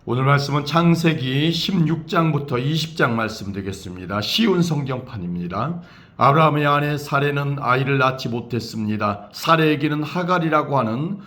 오늘 말씀은 창세기 16장부터 20장 말씀 되겠습니다. 쉬운 성경판입니다. 아브라함의 아내 사레는 아이를 낳지 못했습니다. 사레에게는 하갈이라고 하는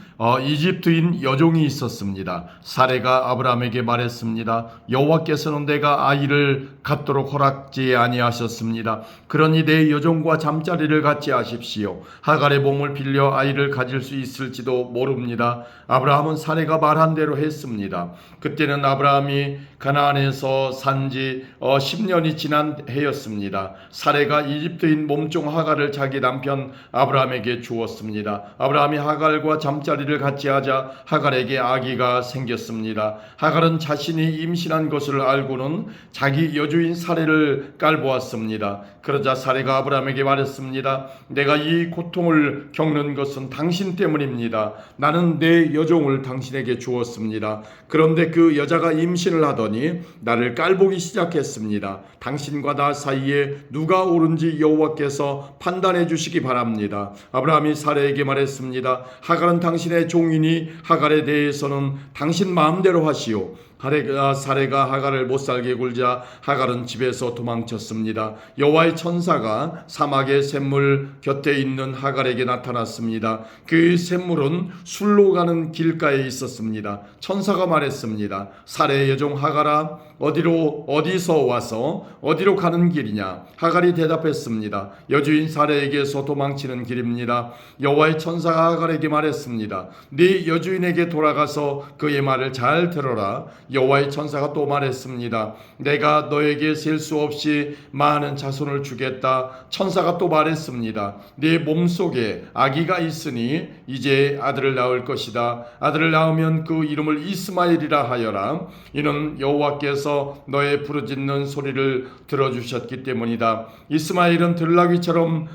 이집트인 여종이 있었습니다. 사레가 아브라함에게 말했습니다. 여호와께서는 내가 아이를 갖도록 허락지 아니하셨습니다. 그러니 내 여종과 잠자리를 갖지 하십시오. 하갈의 몸을 빌려 아이를 가질 수 있을지도 모릅니다. 아브라함은 사레가 말한 대로 했습니다. 그때는 아브라함이 가나안에서 산지 10년이 지난 해였습니다. 사레가 이집트인 몸종 하갈을 자기 남편 아브라함에게 주었습니다. 아브라함이 하갈과 잠자리를 같이 하자 하갈에게 아기가 생겼습니다. 하갈은 자신이 임신한 것을 알고는 자기 여주인 사레를 깔보았습니다. 그러자 사레가 아브라함에게 말했습니다. 내가 이 고통을 겪는 것은 당신 때문입니다. 나는 내 여종을 당신에게 주었습니다. 그런데 그 여자가 임신을 하더니 나를 깔보기 시작했습니다. 당신과 나 사이에 누가 옳은지 여호와께서 판단해 주시기 바랍니다. 아브라함이 사레에게 말했습니다. 하갈은 당신의 종이니 하갈에 대해서는 당신 마음대로 하시오. 사레가 하갈을 못살게 굴자 하갈은 집에서 도망쳤습니다. 여호와의 천사가 사막의 샘물 곁에 있는 하갈에게 나타났습니다. 그 샘물은 술로 가는 길가에 있었습니다. 천사가 말했습니다. 사레의 여종 하갈아, 어디서 와서 어디로 가는 길이냐? 하갈이 대답했습니다. 여주인 사레에게서 도망치는 길입니다. 여호와의 천사가 하갈에게 말했습니다. 네 여주인에게 돌아가서 그의 말을 잘 들어라. 여호와의 천사가 또 말했습니다. 내가 너에게 셀 수 없이 많은 자손을 주겠다. 천사가 또 말했습니다. 네 몸속에 아기가 있으니 이제 아들을 낳을 것이다. 아들을 낳으면 그 이름을 이스마엘이라 하여라. 이는 여호와께서 너의 부르짖는 소리를 들어주셨기 때문이다. 이스마엘은 들나귀처럼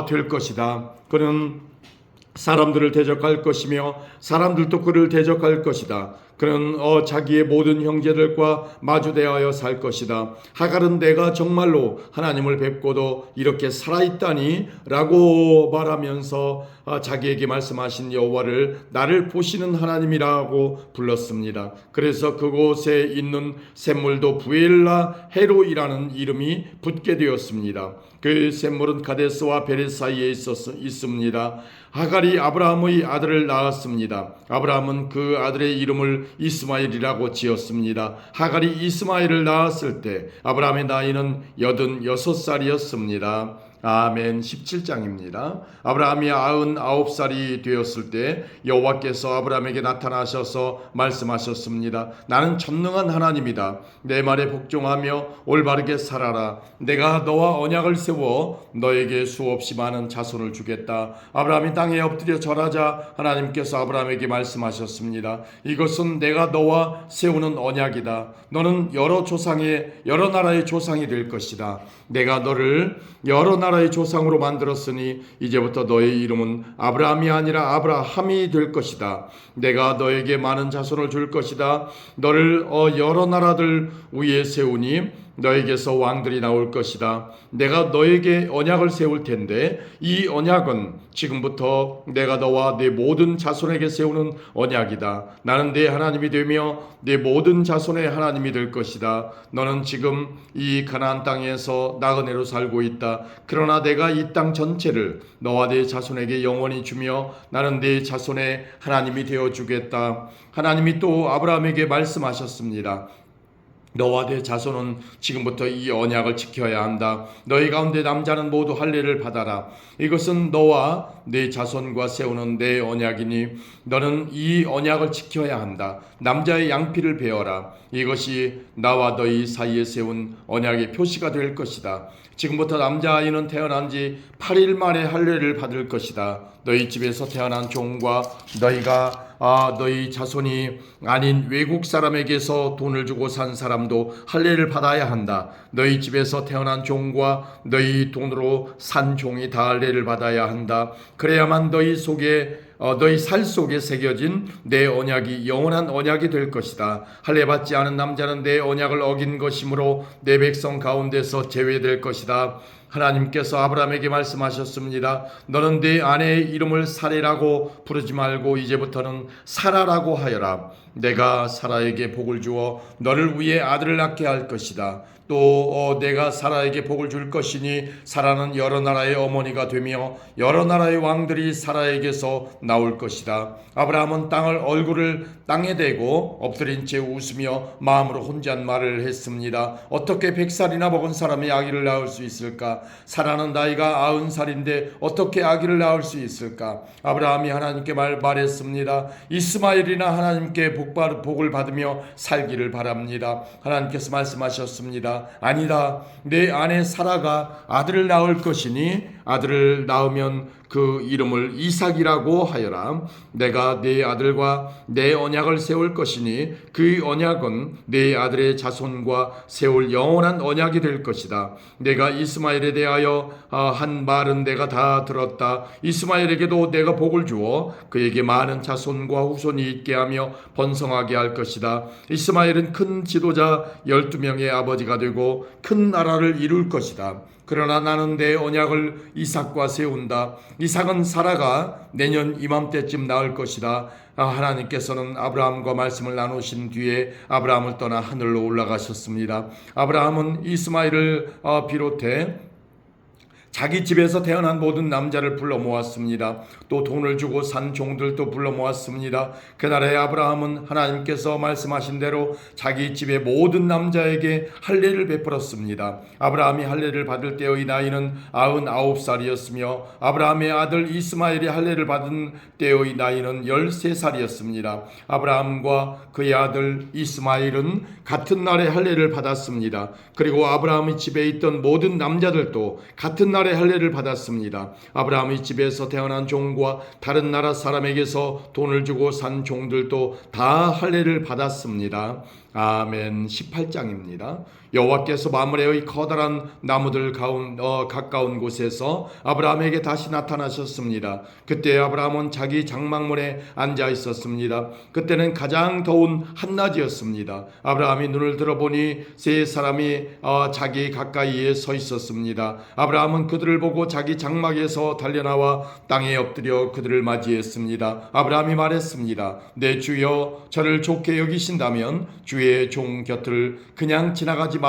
될 것이다. 그는 사람들을 대적할 것이며 사람들도 그를 대적할 것이다. 그는 자기의 모든 형제들과 마주대하여 살 것이다. 하갈은 내가 정말로 하나님을 뵙고도 이렇게 살아있다니 라고 말하면서 자기에게 말씀하신 여호와를 나를 보시는 하나님이라고 불렀습니다. 그래서 그곳에 있는 샘물도 부엘라 헤로이라는 이름이 붙게 되었습니다. 그 샘물은 가데스와 베레 사이에 있습니다. 하갈이 아브라함의 아들을 낳았습니다. 아브라함은 그 아들의 이름을 이스마엘이라고 지었습니다. 하갈이 이스마엘을 낳았을 때 아브라함의 나이는 86살이었습니다. 아멘. 17장입니다. 아브라함이 99살이 되었을 때 여호와께서 아브라함에게 나타나셔서 말씀하셨습니다. 나는 전능한 하나님이다. 내 말에 복종하며 올바르게 살아라. 내가 너와 언약을 세워 너에게 수없이 많은 자손을 주겠다. 아브라함이 땅에 엎드려 절하자 하나님께서 아브라함에게 말씀하셨습니다. 이것은 내가 너와 세우는 언약이다. 너는 여러 나라의 조상이 될 것이다. 내가 너를 여러 나라의 조상으로 만들었으니 이제부터 너의 이름은 아브라함이 아니라 아브라함이 될 것이다. 내가 너에게 많은 자손을 줄 것이다. 너를 여러 나라들 위에 세우니 너에게서 왕들이 나올 것이다. 내가 너에게 언약을 세울 텐데 이 언약은 지금부터 내가 너와 네 모든 자손에게 세우는 언약이다. 나는 네 하나님이 되며 네 모든 자손의 하나님이 될 것이다. 너는 지금 이 가나안 땅에서 나그네로 살고 있다. 그러나 내가 이 땅 전체를 너와 네 자손에게 영원히 주며 나는 네 자손의 하나님이 되어 주겠다. 하나님이 또 아브라함에게 말씀하셨습니다. 너와 네 자손은 지금부터 이 언약을 지켜야 한다. 너희 가운데 남자는 모두 할례를 받아라. 이것은 너와 네 자손과 세우는 내 언약이니 너는 이 언약을 지켜야 한다. 남자의 양피를 베어라. 이것이 나와 너희 사이에 세운 언약의 표시가 될 것이다. 지금부터 남자아이는 태어난 지 8일 만에 할례를 받을 것이다. 너희 집에서 태어난 종과 너희 자손이 아닌 외국 사람에게서 돈을 주고 산 사람도 할례를 받아야 한다. 너희 집에서 태어난 종과 너희 돈으로 산 종이 다 할례를 받아야 한다. 그래야만 너희 살 속에 새겨진 내 언약이 영원한 언약이 될 것이다. 할례 받지 않은 남자는 내 언약을 어긴 것이므로 내 백성 가운데서 제외될 것이다. 하나님께서 아브라함에게 말씀하셨습니다. 너는 네 아내의 이름을 사레라고 부르지 말고 이제부터는 사라라고 하여라. 내가 사라에게 복을 주어 너를 위해 아들을 낳게 할 것이다. 또 내가 사라에게 복을 줄 것이니 사라는 여러 나라의 어머니가 되며 여러 나라의 왕들이 사라에게서 나올 것이다. 아브라함은 얼굴을 땅에 대고 엎드린 채 웃으며 마음으로 혼잔 말을 했습니다. 어떻게 100살이나 먹은 사람이 아기를 낳을 수 있을까? 사라는 나이가 90살인데 어떻게 아기를 낳을 수 있을까? 아브라함이 하나님께 말했습니다. 이스마엘이나 하나님께 복을 받으며 살기를 바랍니다. 하나님께서 말씀하셨습니다. 아니다. 내 아내 사라가 아들을 낳을 것이니 아들을 낳으면 그 이름을 이삭이라고 하여라. 내가 네 아들과 내 언약을 세울 것이니 그 언약은 네 아들의 자손과 세울 영원한 언약이 될 것이다. 내가 이스마엘에 대하여 한 말은 내가 다 들었다. 이스마엘에게도 내가 복을 주어 그에게 많은 자손과 후손이 있게 하며 번성하게 할 것이다. 이스마엘은 큰 지도자 12명의 아버지가 되고 큰 나라를 이룰 것이다. 그러나 나는 내 언약을 이삭과 세운다. 이삭은 사라가 내년 이맘때쯤 낳을 것이다. 하나님께서는 아브라함과 말씀을 나누신 뒤에 아브라함을 떠나 하늘로 올라가셨습니다. 아브라함은 이스마엘을 비롯해 자기 집에서 태어난 모든 남자를 불러 모았습니다. 또 돈을 주고 산 종들도 불러 모았습니다. 그날에 아브라함은 하나님께서 말씀하신 대로 자기 집의 모든 남자에게 할례를 베풀었습니다. 아브라함이 할례를 받을 때의 나이는 99살이었으며 아브라함의 아들 이스마엘이 할례를 받은 때의 나이는 13살이었습니다. 아브라함과 그의 아들 이스마엘은 같은 날에 할례를 받았습니다. 그리고 아브라함의 집에 있던 모든 남자들도 같은 날에 할례를 받았습니다. 아브라함의 집에서 태어난 종과 다른 나라 사람에게서 돈을 주고 산 종들도 다 할례를 받았습니다. 아멘. 18장입니다. 여호와께서 마므레의 커다란 나무들 가까운 곳에서 아브라함에게 다시 나타나셨습니다. 그때 아브라함은 자기 장막문에 앉아 있었습니다. 그때는 가장 더운 한낮이었습니다. 아브라함이 눈을 들어보니 세 사람이 자기 가까이에 서 있었습니다. 아브라함은 그들을 보고 자기 장막에서 달려나와 땅에 엎드려 그들을 맞이했습니다. 아브라함이 말했습니다. 내 주여, 저를 좋게 여기신다면 주의 종 곁을 그냥 지나가지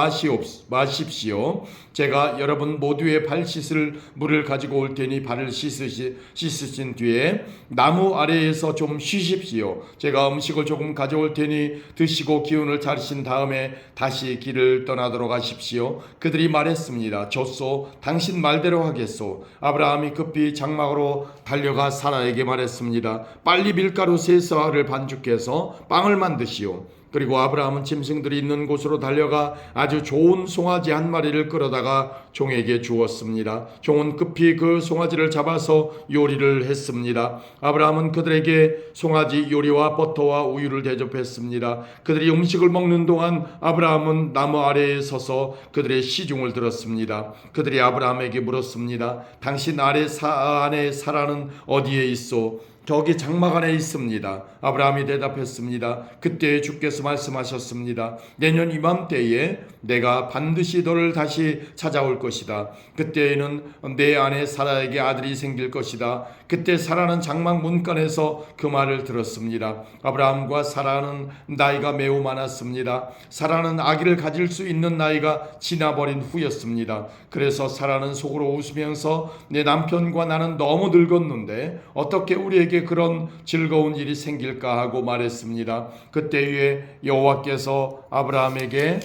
마십시오. 제가 여러분 모두의 발 씻을 물을 가지고 올 테니 발을 씻으신 뒤에 나무 아래에서 좀 쉬십시오. 제가 음식을 조금 가져올 테니 드시고 기운을 차리신 다음에 다시 길을 떠나도록 하십시오. 그들이 말했습니다. 좋소. 당신 말대로 하겠소. 아브라함이 급히 장막으로 달려가 사라에게 말했습니다. 빨리 밀가루 3쌀을 반죽해서 빵을 만드시오. 그리고 아브라함은 짐승들이 있는 곳으로 달려가 아주 좋은 송아지 한 마리를 끌어다가 종에게 주었습니다. 종은 급히 그 송아지를 잡아서 요리를 했습니다. 아브라함은 그들에게 송아지 요리와 버터와 우유를 대접했습니다. 그들이 음식을 먹는 동안 아브라함은 나무 아래에 서서 그들의 시중을 들었습니다. 그들이 아브라함에게 물었습니다. 당신 아내 사라는 어디에 있소? 저기 장막 안에 있습니다. 아브라함이 대답했습니다. 그때 주께서 말씀하셨습니다. 내년 이맘때에 내가 반드시 너를 다시 찾아올 것이다. 그때에는 내 아내 사라에게 아들이 생길 것이다. 그때 사라는 장막 문간에서 그 말을 들었습니다. 아브라함과 사라는 나이가 매우 많았습니다. 사라는 아기를 가질 수 있는 나이가 지나버린 후였습니다. 그래서 사라는 속으로 웃으면서 내 남편과 나는 너무 늙었는데 어떻게 우리에게 그런 즐거운 일이 생길까 하고 말했습니다. 그때에 여호와께서 아브라함에게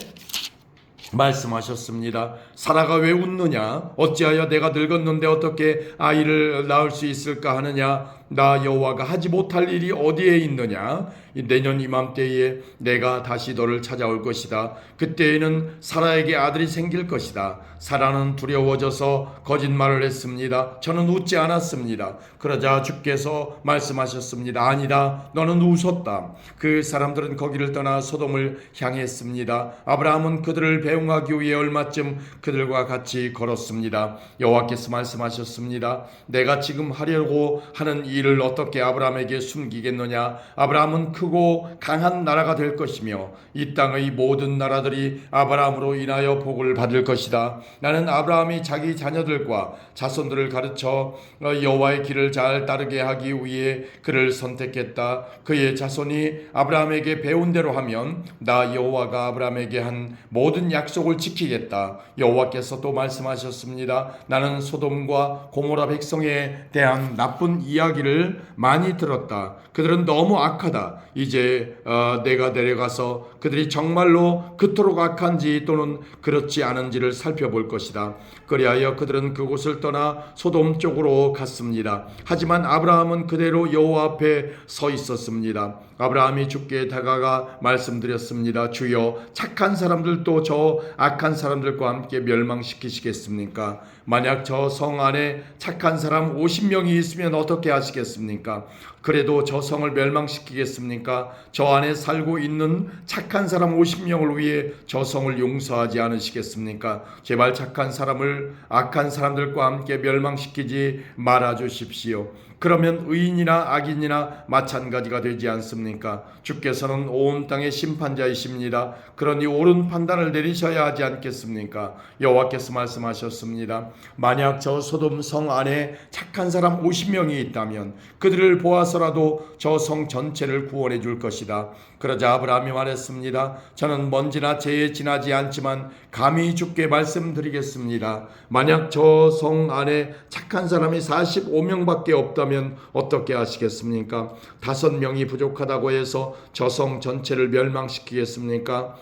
말씀하셨습니다. 사라가 왜 웃느냐? 어찌하여 내가 늙었는데 어떻게 아이를 낳을 수 있을까 하느냐? 나 여호와가 하지 못할 일이 어디에 있느냐? 내년 이맘때에 내가 다시 너를 찾아올 것이다. 그때에는 사라에게 아들이 생길 것이다. 사라는 두려워져서 거짓말을 했습니다. 저는 웃지 않았습니다. 그러자 주께서 말씀하셨습니다. 아니다, 너는 웃었다. 그 사람들은 거기를 떠나 소돔을 향했습니다. 아브라함은 그들을 배웅하기 위해 얼마쯤 그들과 같이 걸었습니다. 여호와께서 말씀하셨습니다. 내가 지금 하려고 하는 이 이를 어떻게 아브라함에게 숨기겠느냐? 아브라함은 크고 강한 나라가 될 것이며 이 땅의 모든 나라들이 아브라함으로 인하여 복을 받을 것이다. 나는 아브라함이 자기 자녀들과 자손들을 가르쳐 여호와의 길을 잘 따르게 하기 위해 그를 선택했다. 그의 자손이 아브라함에게 배운 대로 하면 나 여호와가 아브라함에게 한 모든 약속을 지키겠다. 여호와께서 또 말씀하셨습니다. 나는 소돔과 고모라 백성에 대한 나쁜 이야기를 많이 들었다. 그들은 너무 악하다. 이제 내가 내려가서 그들이 정말로 그토록 악한지 또는 그렇지 않은지를 살펴볼 것이다. 그리하여 그들은 그곳을 떠나 소돔 쪽으로 갔습니다. 하지만 아브라함은 그대로 여호와 앞에 서 있었습니다. 아브라함이 주께 다가가 말씀드렸습니다. 주여, 착한 사람들도 저 악한 사람들과 함께 멸망시키시겠습니까? 만약 저 성 안에 착한 사람 50명이 있으면 어떻게 하시겠습니까? 그래도 저 성을 멸망시키겠습니까? 저 안에 살고 있는 착한 사람 50명을 위해 저 성을 용서하지 않으시겠습니까? 제발 착한 사람을 악한 사람들과 함께 멸망시키지 말아 주십시오. 그러면 의인이나 악인이나 마찬가지가 되지 않습니까? 주께서는 온 땅의 심판자이십니다. 그러니 옳은 판단을 내리셔야 하지 않겠습니까? 여호와께서 말씀하셨습니다. 만약 저 소돔 성 안에 착한 사람 50명이 있다면 그들을 보아서라도 저 성 전체를 구원해 줄 것이다. 그러자 아브라함이 말했습니다. 저는 먼지나 재에 지나지 않지만 감히 주께 말씀드리겠습니다. 만약 저 성 안에 착한 사람이 45명밖에 없다면 어떻게 하시겠습니까? 5명이 부족하다고 해서 저 성 전체를 멸망시키겠습니까?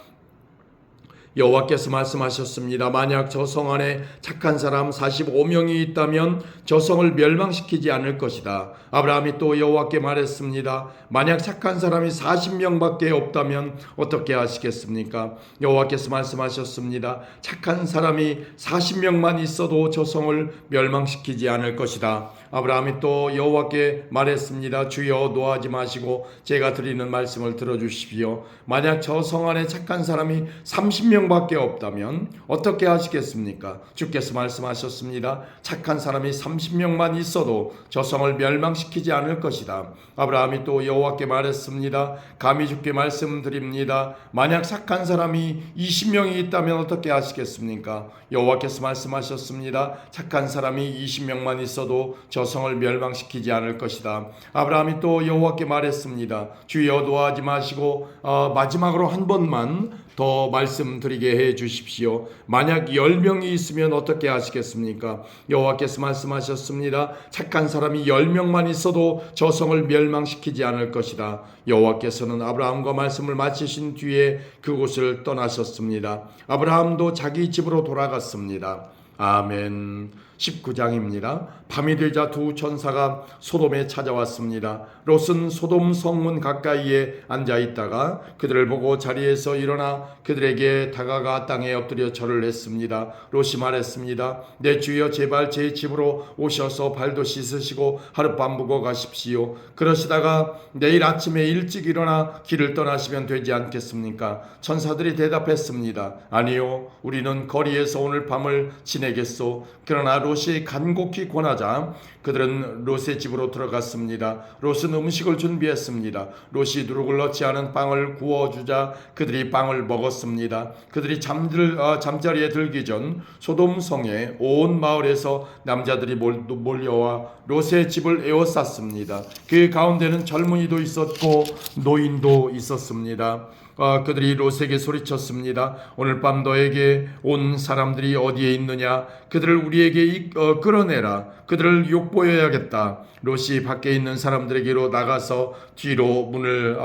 여호와께서 말씀하셨습니다. 만약 저 성 안에 착한 사람 45명이 있다면 저 성을 멸망시키지 않을 것이다. 아브라함이 또 여호와께 말했습니다. 만약 착한 사람이 40명밖에 없다면 어떻게 하시겠습니까? 여호와께서 말씀하셨습니다. 착한 사람이 40명만 있어도 저 성을 멸망시키지 않을 것이다. 아브라함이 또 여호와께 말했습니다. 주여, 노하지 마시고 제가 드리는 말씀을 들어주십시오. 만약 저 성 안에 착한 사람이 30명밖에 없다면 어떻게 하시겠습니까? 주께서 말씀하셨습니다. 착한 사람이 30명만 있어도 저 성을 멸망시키지 않을 것이다. 아브라함이 또 여호와께 말했습니다. 감히 주께 말씀드립니다. 만약 착한 사람이 20명이 있다면 어떻게 하시겠습니까? 여호와께서 말씀하셨습니다. 착한 사람이 20명만 있어도 저 성을 멸망시키지 않을 것이다. 아브라함이 또 여호와께 말했습니다. 주여, 노하지 마시고 마지막으로 한 번만 더 말씀드리게 해 주십시오. 만약 10명이 있으면 어떻게 하시겠습니까? 여호와께서 말씀하셨습니다. 착한 사람이 10명만 있어도 저 성을 멸망시키지 않을 것이다. 여호와께서는 아브라함과 말씀을 마치신 뒤에 그곳을 떠나셨습니다. 아브라함도 자기 집으로 돌아갔습니다. 아멘. 19장입니다. 밤이 되자 두 천사가 소돔에 찾아왔습니다. 롯은 소돔 성문 가까이에 앉아 있다가 그들을 보고 자리에서 일어나 그들에게 다가가 땅에 엎드려 절을 했습니다. 롯이 말했습니다. 내 주여, 제발 제 집으로 오셔서 발도 씻으시고 하룻밤 묵어 가십시오. 그러시다가 내일 아침에 일찍 일어나 길을 떠나시면 되지 않겠습니까? 천사들이 대답했습니다. 아니요, 우리는 거리에서 오늘 밤을 지내겠소. 그러나 롯이 간곡히 권하자 그들은 롯의 집으로 들어갔습니다. 롯은 음식을 준비했습니다. 롯이 누룩을 넣지 않은 빵을 구워주자 그들이 빵을 먹었습니다. 그들이 잠자리에 들기 전 소돔 성의 온 마을에서 남자들이 몰려와 롯의 집을 에워쌌습니다. 그 가운데는 젊은이도 있었고 노인도 있었습니다. 그들이 롯에게 소리쳤습니다. 오늘 밤 너에게 온 사람들이 어디에 있느냐? 그들을 우리에게 끌어내라. 그들을 욕보여야겠다. 롯이 밖에 있는 사람들에게로 나가서 뒤로 문을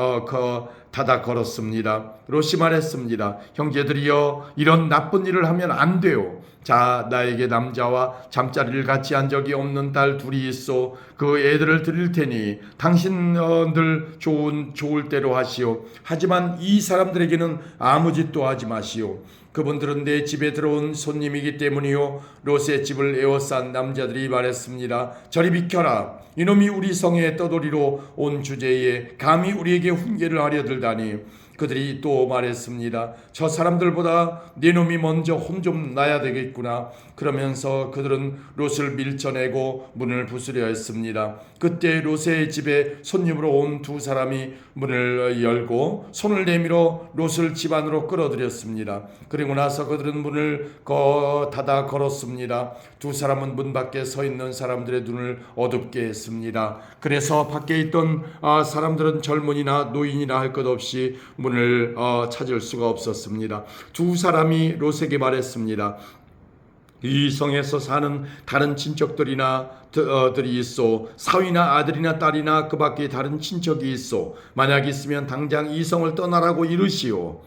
닫아 걸었습니다. 롯이 말했습니다. 형제들이여, 이런 나쁜 일을 하면 안 돼요. 자, 나에게 남자와 잠자리를 같이 한 적이 없는 딸 둘이 있어. 그 애들을 드릴 테니 당신들 좋을 대로 하시오. 하지만 이 사람들에게는 아무 짓도 하지 마시오. 그분들은 내 집에 들어온 손님이기 때문이요. 롯의 집을 에워싼 남자들이 말했습니다. 저리 비켜라. 이놈이 우리 성에 떠돌이로 온 주제에 감히 우리에게 훈계를 하려 들다니. 그들이 또 말했습니다. 저 사람들보다 네 놈이 먼저 혼 좀 나야 되겠구나. 그러면서 그들은 롯을 밀쳐내고 문을 부수려 했습니다. 그때 롯의 집에 손님으로 온 두 사람이 문을 열고 손을 내밀어 롯을 집 안으로 끌어들였습니다. 그리고 나서 그들은 문을 닫아 걸었습니다. 두 사람은 문 밖에 서 있는 사람들의 눈을 어둡게 했습니다. 그래서 밖에 있던 사람들은 젊은이나 노인이나 할 것 없이 문을 찾을 수가 없었습니다. 두 사람이 롯에게 말했습니다. 이 성에서 사는 다른 친척들이나 들이 있어 사위나 아들이나 딸이나 그 밖에 다른 친척이 있어 만약 있으면 당장 이 성을 떠나라고 이르시오.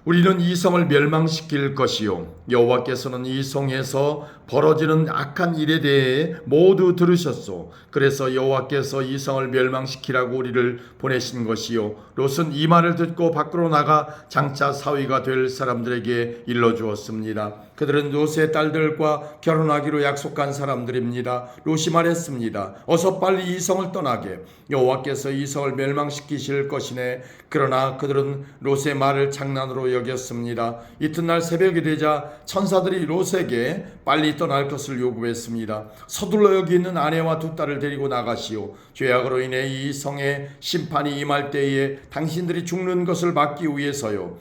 우리는 이 성을 멸망시킬 것이요 여호와께서는 이 성에서 벌어지는 악한 일에 대해 모두 들으셨소. 그래서 여호와께서 이 성을 멸망시키라고 우리를 보내신 것이요 롯은 이 말을 듣고 밖으로 나가 장차 사위가 될 사람들에게 일러주었습니다. 그들은 롯의 딸들과 결혼하기로 약속한 사람들입니다. 롯이 말했습니다. 어서 빨리 이 성을 떠나게. 여호와께서 이 성을 멸망시키실 것이네. 그러나 그들은 롯의 말을 장난으로 여겼습니다. 이튿날 새벽이 되자 천사들이 롯에게 빨리 떠날 것을 요구했습니다. 서둘러 여기 있는 아내와 두 딸을 데리고 나가시오. 죄악으로 인해 이 성에 심판이 임할 때에 당신들이 죽는 것을 막기 위해서요.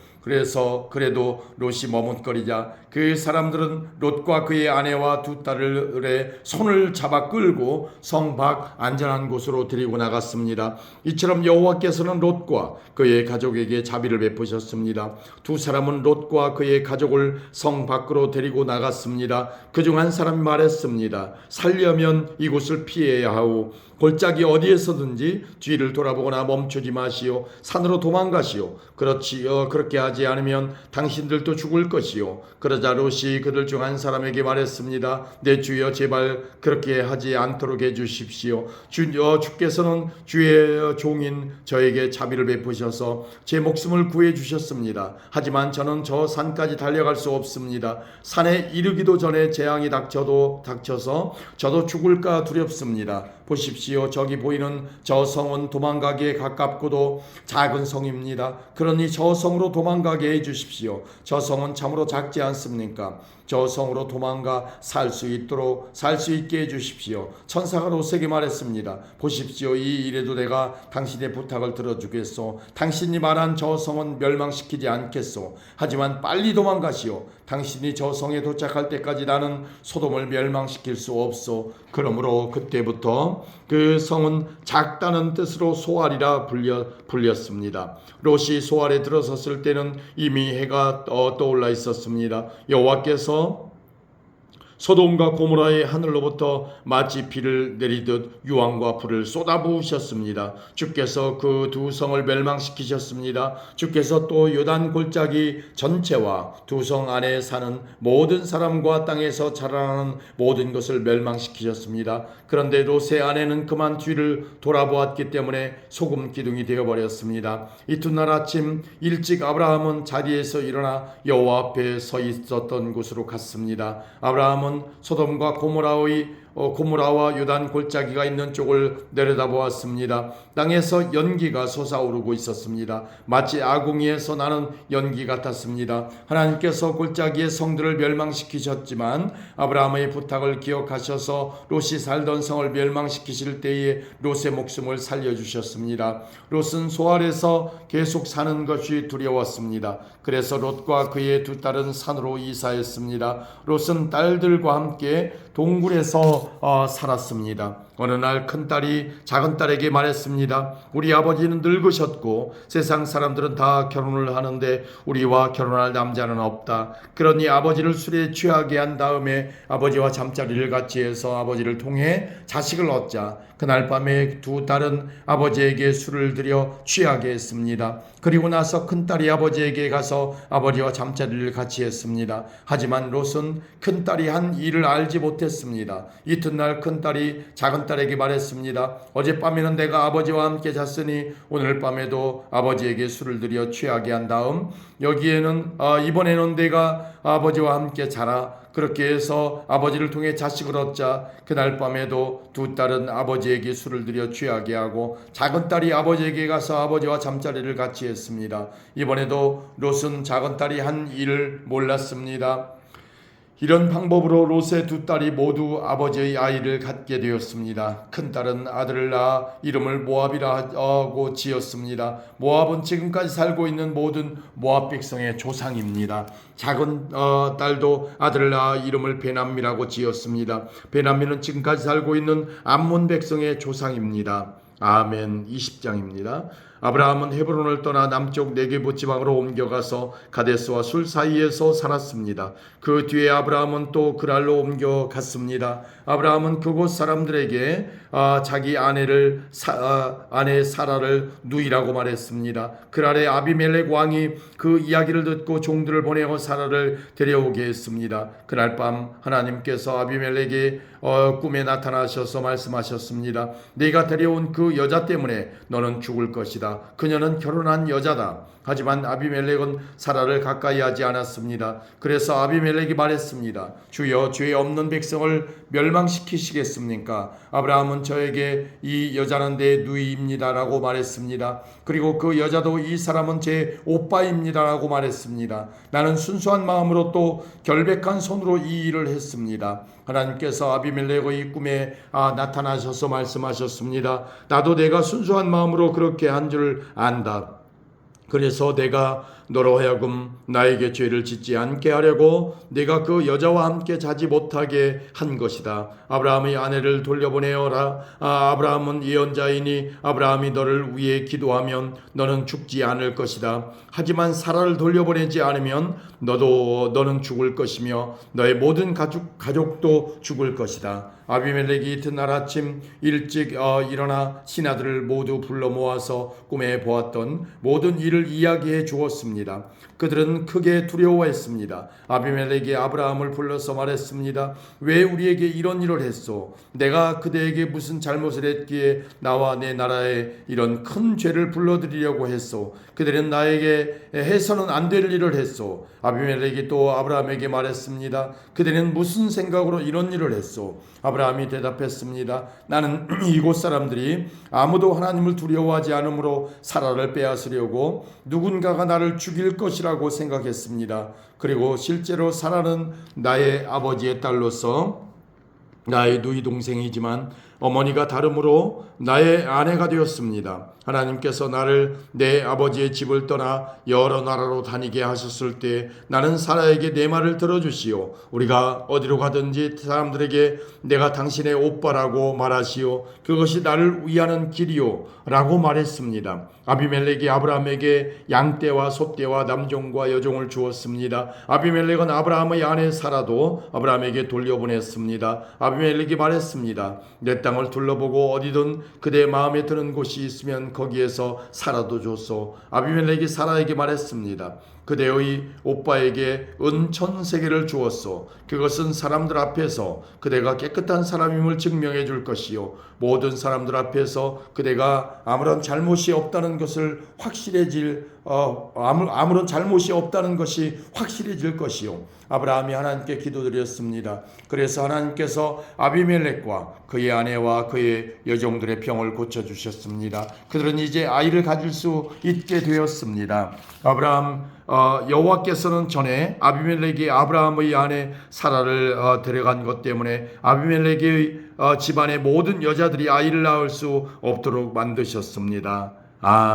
그래도 롯이 머뭇거리자 그 사람들은 롯과 그의 아내와 두 딸의 손을 잡아 끌고 성 밖 안전한 곳으로 데리고 나갔습니다. 이처럼 여호와께서는 롯과 그의 가족에게 자비를 베푸셨습니다. 두 사람은 롯과 그의 가족을 성 밖으로 데리고 나갔습니다. 그중 한 사람이 말했습니다. 살려면 이곳을 피해야 하오. 골짜기 어디에서든지 뒤를 돌아보거나 멈추지 마시오. 산으로 도망가시오. 그렇게 하지 않으면 당신들도 죽을 것이요. 그러자 롯이 그들 중 한 사람에게 말했습니다. 내 주여 제발 그렇게 하지 않도록 해주십시오. 주께서는 주의 종인 저에게 자비를 베푸셔서 제 목숨을 구해주셨습니다. 하지만 저는 저 산까지 달려갈 수 없습니다. 산에 이르기도 전에 재앙이 닥쳐서 저도 죽을까 두렵습니다. 보십시오. 저기 보이는 저 성은 도망가기에 가깝고도 작은 성입니다. 그러니 저 성으로 도망가게 해주십시오. 저 성은 참으로 작지 않습니까? 저 성으로 도망가 살 수 있게 해주십시오. 천사가 롯에게 말했습니다. 보십시오. 이 일에도 내가 당신의 부탁을 들어주겠소. 당신이 말한 저 성은 멸망시키지 않겠소. 하지만 빨리 도망가시오. 당신이 저 성에 도착할 때까지 나는 소돔을 멸망시킬 수 없소. 그러므로 그때부터 그 성은 작다는 뜻으로 소알이라 불렸습니다. 롯이 소알에 들어섰을 때는 이미 해가 떠올라 있었습니다. 여호와께서 소돔과 고모라의 하늘로부터 마치 비를 내리듯 유황과 불을 쏟아부으셨습니다. 주께서 그 두 성을 멸망시키셨습니다. 주께서 또 요단 골짜기 전체와 두 성 안에 사는 모든 사람과 땅에서 자라나는 모든 것을 멸망시키셨습니다. 그런데 롯의 아내는 그만 뒤를 돌아보았기 때문에 소금 기둥이 되어버렸습니다. 이튿날 아침 일찍 아브라함은 자리에서 일어나 여호와 앞에 서 있었던 곳으로 갔습니다. 아브라함은 소돔과 고모라와 요단 골짜기가 있는 쪽을 내려다보았습니다. 땅에서 연기가 솟아오르고 있었습니다. 마치 아궁이에서 나는 연기 같았습니다. 하나님께서 골짜기의 성들을 멸망시키셨지만 아브라함의 부탁을 기억하셔서 롯이 살던 성을 멸망시키실 때에 롯의 목숨을 살려주셨습니다. 롯은 소알에서 계속 사는 것이 두려웠습니다. 그래서 롯과 그의 두 딸은 산으로 이사했습니다. 롯은 딸들과 함께 동굴에서 살았습니다. 어느 날 큰딸이 작은딸에게 말했습니다. 우리 아버지는 늙으셨고 세상 사람들은 다 결혼을 하는데 우리와 결혼할 남자는 없다. 그러니 아버지를 술에 취하게 한 다음에 아버지와 잠자리를 같이 해서 아버지를 통해 자식을 얻자. 그날 밤에 두 딸은 아버지에게 술을 들여 취하게 했습니다. 그리고 나서 큰딸이 아버지에게 가서 아버지와 잠자리를 같이 했습니다. 하지만 롯은 큰딸이 한 일을 알지 못했습니다. 이튿날 큰딸이 작은딸 작은딸에게 말했습니다. 어젯밤에는 내가 아버지와 함께 잤으니 오늘 밤에도 아버지에게 술을 들여 취하게 한 다음 이번에는 내가 아버지와 함께 자라. 그렇게 해서 아버지를 통해 자식을 얻자. 그날 밤에도 두 딸은 아버지에게 술을 들여 취하게 하고 작은딸이 아버지에게 가서 아버지와 잠자리를 같이 했습니다. 이번에도 롯은 작은딸이 한 일을 몰랐습니다. 이런 방법으로 롯의 두 딸이 모두 아버지의 아이를 갖게 되었습니다. 큰딸은 아들을 낳아 이름을 모압이라 하고 지었습니다. 모압은 지금까지 살고 있는 모든 모압 백성의 조상입니다. 작은 딸도 아들을 낳아 이름을 베남미라고 지었습니다. 베남미는 지금까지 살고 있는 암몬 백성의 조상입니다. 아멘. 20장입니다. 아브라함은 헤브론을 떠나 남쪽 네게부 지방으로 옮겨가서 가데스와 술 사이에서 살았습니다. 그 뒤에 아브라함은 또 그랄로 옮겨갔습니다. 아브라함은 그곳 사람들에게 자기 아내 사라를 누이라고 말했습니다. 그랄의 아비멜렉 왕이 그 이야기를 듣고 종들을 보내어 사라를 데려오게 했습니다. 그날 밤 하나님께서 아비멜렉의 꿈에 나타나셔서 말씀하셨습니다. 네가 데려온 그 여자 때문에 너는 죽을 것이다. 그녀는 결혼한 여자다. 하지만 아비멜렉은 사라를 가까이 하지 않았습니다. 그래서 아비멜렉이 말했습니다. 주여, 죄 없는 백성을 멸망시키시겠습니까? 아브라함은 저에게 이 여자는 내 누이입니다라고 말했습니다. 그리고 그 여자도 이 사람은 제 오빠입니다라고 말했습니다. 나는 순수한 마음으로 또 결백한 손으로 이 일을 했습니다. 하나님께서 아비멜렉의 꿈에 나타나셔서 말씀하셨습니다. 나도 내가 순수한 마음으로 그렇게 한 줄 안다. 그래서 내가 너로 하여금 나에게 죄를 짓지 않게 하려고 내가 그 여자와 함께 자지 못하게 한 것이다. 아브라함의 아내를 돌려보내어라. 아브라함은 예언자이니 아브라함이 너를 위해 기도하면 너는 죽지 않을 것이다. 하지만 사라를 돌려보내지 않으면 너는 죽을 것이며 너의 모든 가족도 죽을 것이다. 아비멜렉이 이튿날 아침 일찍 일어나 신하들을 모두 불러 모아서 꿈에 보았던 모든 일을 이야기해 주었습니다. 그들은 크게 두려워했습니다. 아비멜렉이 아브라함을 불러서 말했습니다. 왜 우리에게 이런 일을 했소? 내가 그대에게 무슨 잘못을 했기에 나와 내 나라에 이런 큰 죄를 불러들이려고 했소? 그들은 나에게 해서는 안 될 일을 했소. 아비멜렉이 또 아브라함에게 말했습니다. 그들은 무슨 생각으로 이런 일을 했소? 아브라함이 대답했습니다. 나는 이곳 사람들이 아무도 하나님을 두려워하지 않으므로 사라를 빼앗으려고 누군가가 나를 죽일 것이라고 생각했습니다. 그리고 실제로 사라는 나의 아버지의 딸로서 나의 누이 동생이지만 어머니가 다름으로 나의 아내가 되었습니다. 하나님께서 나를 내 아버지의 집을 떠나 여러 나라로 다니게 하셨을 때 나는 사라에게 내 말을 들어주시오. 우리가 어디로 가든지 사람들에게 내가 당신의 오빠라고 말하시오. 그것이 나를 위하는 길이오 라고 말했습니다. 아비멜렉이 아브라함에게 양떼와 소떼와 남종과 여종을 주었습니다. 아비멜렉은 아브라함의 아내 사라도 아브라함에게 돌려보냈습니다. 아비멜렉이 말했습니다. 내 땅을 둘러보고 어디든 그대 마음에 드는 곳이 있으면 거기에서 사라도 줬소. 아비멜렉이 사라에게 말했습니다. 그대의 오빠에게 은 1000세겔을 주었소. 그것은 사람들 앞에서 그대가 깨끗한 사람임을 증명해 줄 것이요 모든 사람들 앞에서 그대가 아무런 잘못이 없다는 것을 아무런 잘못이 없다는 것이 확실해질 것이요. 아브라함이 하나님께 기도드렸습니다. 그래서 하나님께서 아비멜렉과 그의 아내와 그의 여종들의 병을 고쳐주셨습니다. 그들은 이제 아이를 가질 수 있게 되었습니다. 여호와께서는 전에 아비멜렉이 아브라함의 아내 사라를 데려간 것 때문에 아비멜렉의 집안의 모든 여자들이 아이를 낳을 수 없도록 만드셨습니다.